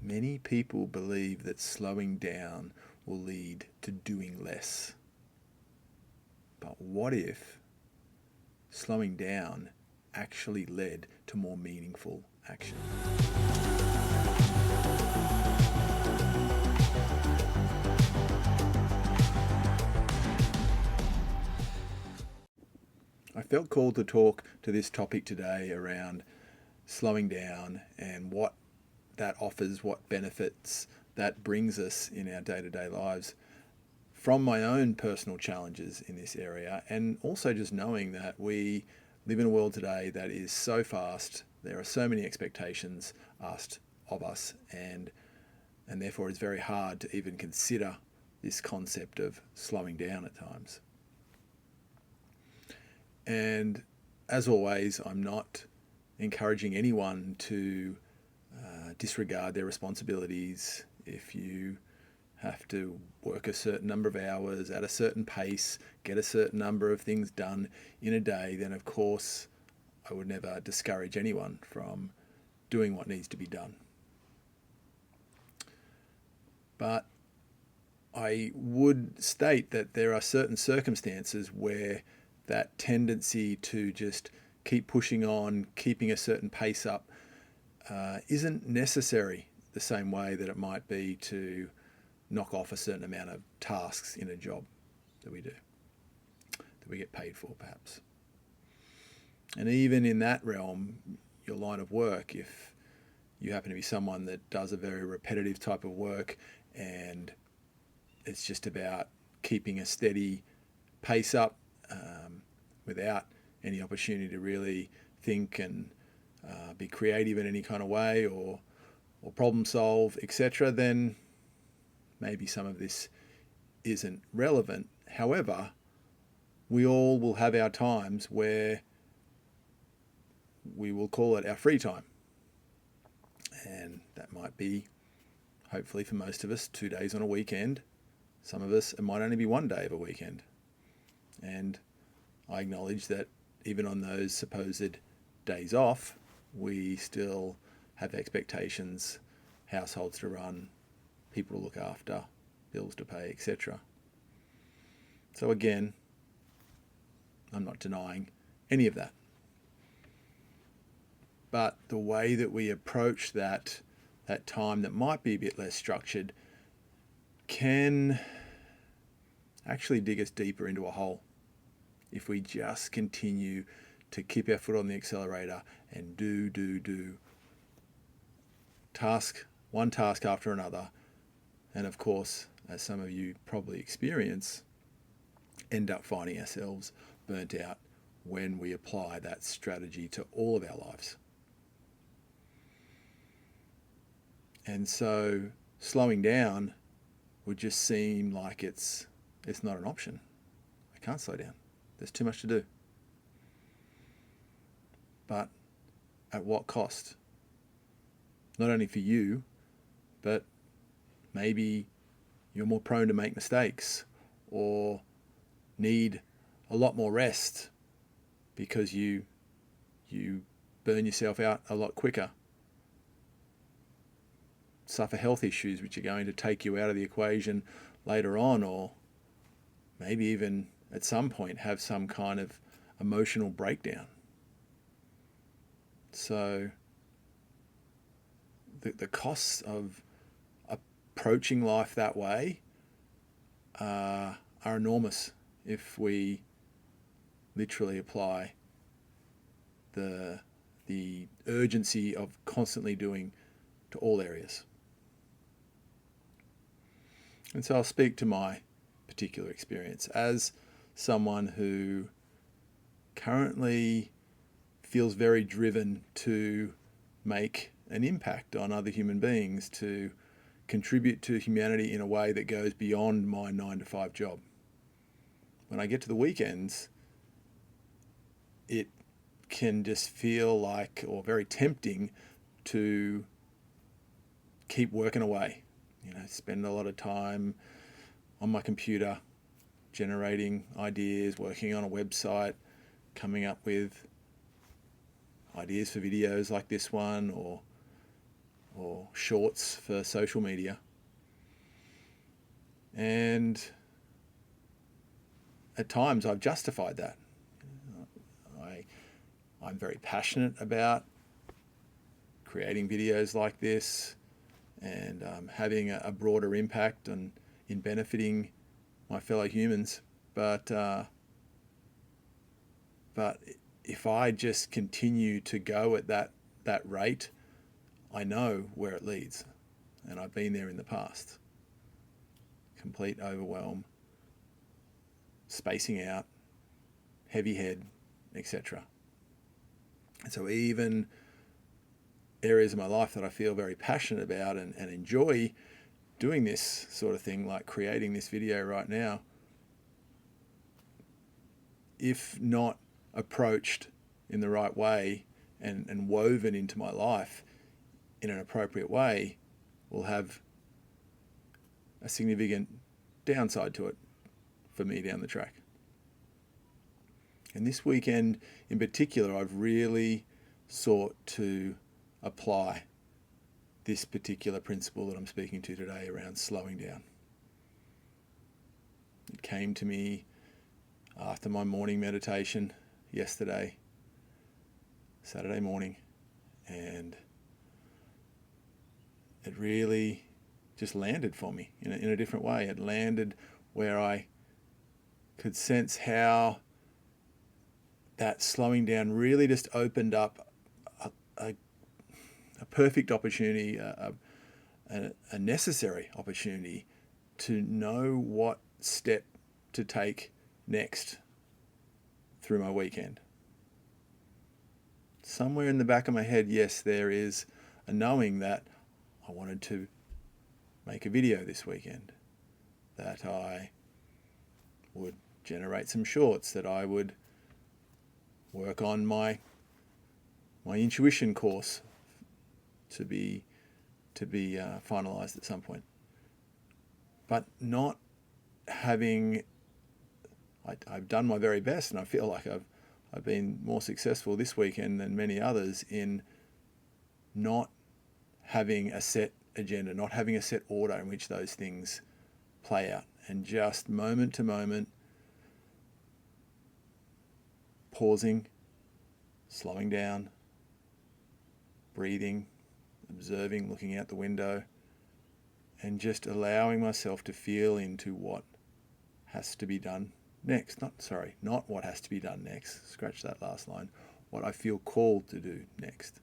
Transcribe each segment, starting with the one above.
Many people believe that slowing down will lead to doing less. But what if slowing down actually led to more meaningful action? I felt called to talk to this topic today around slowing down and what that offers, what benefits that brings us in our day-to-day lives from my own personal challenges in this area, and also just knowing that we live in a world today that is so fast. There are so many expectations asked of us, and therefore it's very hard to even consider this concept of slowing down at times. And as always, I'm not encouraging anyone to disregard their responsibilities. If you have to work a certain number of hours at a certain pace, get a certain number of things done in a day, then of course I would never discourage anyone from doing what needs to be done. But I would state that there are certain circumstances where that tendency to just keep pushing on, keeping a certain pace up, isn't necessary the same way that it might be to knock off a certain amount of tasks in a job that we do, that we get paid for perhaps. And even in that realm, your line of work, if you happen to be someone that does a very repetitive type of work and it's just about keeping a steady pace up without any opportunity to really think and be creative in any kind of way or problem solve, etc., then maybe some of this isn't relevant. However, we all will have our times where we will call it our free time. And that might be, hopefully for most of us, 2 days on a weekend. Some of us, it might only be 1 day of a weekend. And I acknowledge that even on those supposed days off, we still have expectations, households to run, people to look after, bills to pay, etc. So again, I'm not denying any of that. But the way that we approach that time that might be a bit less structured can actually dig us deeper into a hole if we just continue to keep our foot on the accelerator and do one task after another. And of course, as some of you probably experience, end up finding ourselves burnt out when we apply that strategy to all of our lives. And so slowing down would just seem like it's not an option. I can't slow down. There's too much to do. But at what cost? Not only for you, but maybe you're more prone to make mistakes or need a lot more rest because you burn yourself out a lot quicker. Suffer health issues which are going to take you out of the equation later on, or maybe even at some point have some kind of emotional breakdown. So the costs of approaching life that way are enormous if we literally apply the urgency of constantly doing to all areas. And so I'll speak to my particular experience as someone who currently feels very driven to make an impact on other human beings, to contribute to humanity in a way that goes beyond my 9-to-5 job. When I get to the weekends, it can just feel like, or very tempting, to keep working away. Spend a lot of time on my computer, generating ideas, working on a website, coming up with ideas for videos like this one, or or shorts for social media. And at times I've justified that. I'm very passionate about creating videos like this and having a broader impact in benefiting my fellow humans. But if I just continue to go at that rate, I know where it leads. And I've been there in the past. Complete overwhelm, spacing out, heavy head, etc. And so even areas of my life that I feel very passionate about and enjoy doing this sort of thing, like creating this video right now, if not approached in the right way and woven into my life in an appropriate way, will have a significant downside to it for me down the track. And this weekend in particular, I've really sought to apply this particular principle that I'm speaking to today around slowing down. It came to me after my morning meditation yesterday, Saturday morning, and it really just landed for me in a different way. It landed where I could sense how that slowing down really just opened up a perfect opportunity, a necessary opportunity to know what step to take next through my weekend. Somewhere in the back of my head, yes, there is a knowing that I wanted to make a video this weekend, that I would generate some shorts, that I would work on my intuition course to be finalized at some point. But not having, I've done my very best, and I feel like I've been more successful this weekend than many others in not having a set agenda, not having a set order in which those things play out, and just moment to moment pausing, slowing down, breathing, observing, looking out the window, and just allowing myself to feel into what has to be done next. Not what has to be done next. Scratch that last line. What I feel called to do next.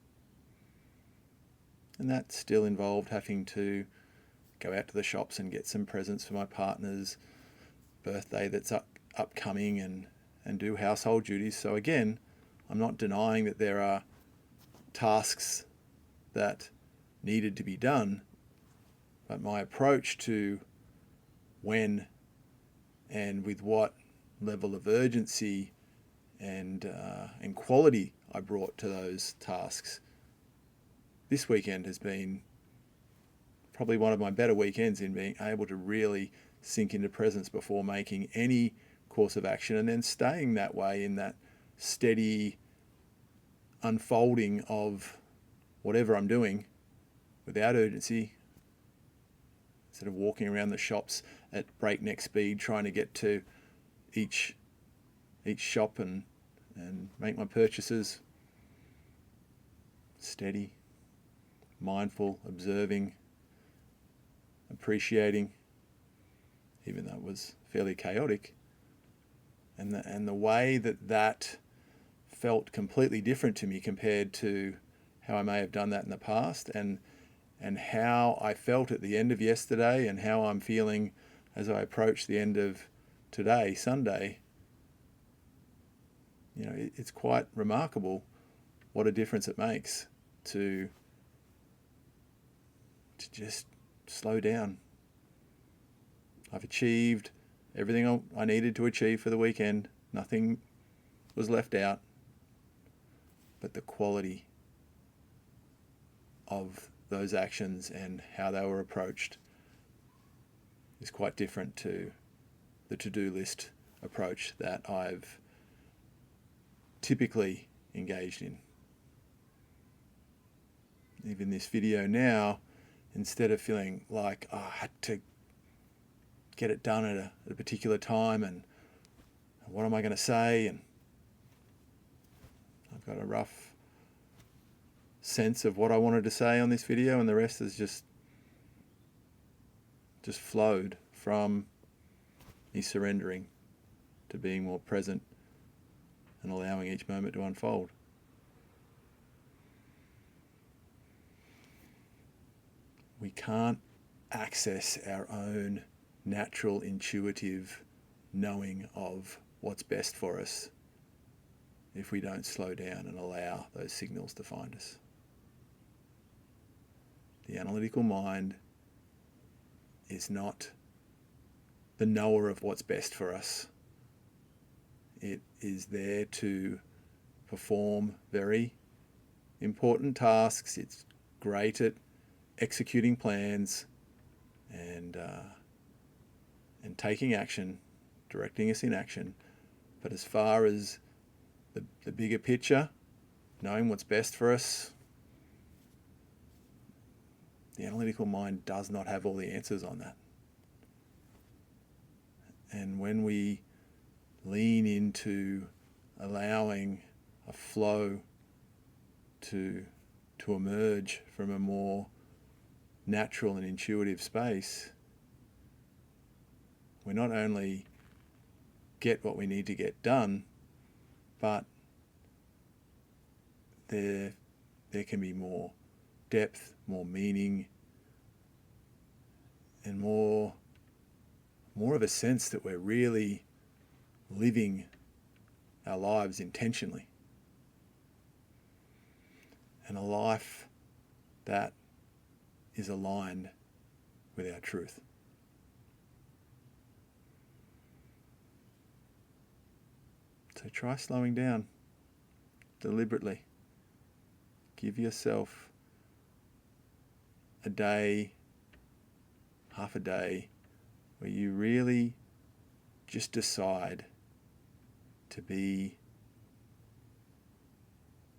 And that still involved having to go out to the shops and get some presents for my partner's birthday that's upcoming and do household duties. So again, I'm not denying that there are tasks that needed to be done, but my approach to when and with what level of urgency and quality I brought to those tasks this weekend has been probably one of my better weekends in being able to really sink into presence before making any course of action, and then staying that way in that steady unfolding of whatever I'm doing without urgency, instead of walking around the shops at breakneck speed trying to get to each shop and make my purchases. Steady, mindful, observing, appreciating, even though it was fairly chaotic. And the way that felt completely different to me compared to how I may have done that in the past, and how I felt at the end of yesterday, and how I'm feeling as I approach the end of today, Sunday. You know, it's quite remarkable what a difference it makes to just slow down. I've achieved everything I needed to achieve for the weekend. Nothing was left out. But the quality of those actions and how they were approached is quite different to the to-do list approach that I've typically engaged in. even this video now, instead of feeling like I had to get it done at a particular time and what am I going to say, and I've got a rough sense of what I wanted to say on this video, and the rest is just flowed from me surrendering to being more present and allowing each moment to unfold. We can't access our own natural, intuitive knowing of what's best for us if we don't slow down and allow those signals to find us. The analytical mind is not the knower of what's best for us. It is there to perform very important tasks. It's great at executing plans and taking action, directing us in action. But as far as the bigger picture, knowing what's best for us, the analytical mind does not have all the answers on that. And when we lean into allowing a flow to emerge from a more natural and intuitive space, we not only get what we need to get done, but there can be more depth, more meaning, and more of a sense that we're really living our lives intentionally. And a life that is aligned with our truth. So try slowing down deliberately. Give yourself a day, half a day, where you really just decide to be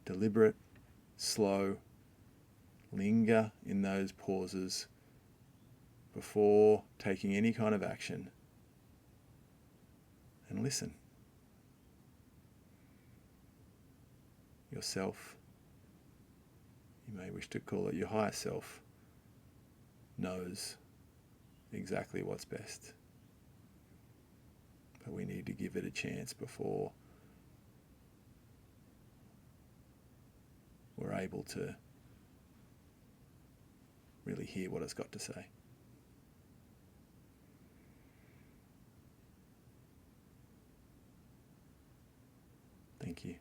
deliberate, slow, linger in those pauses before taking any kind of action, and listen. Yourself, you may wish to call it your higher self, knows exactly what's best. But we need to give it a chance before we're able to really hear what it's got to say. Thank you.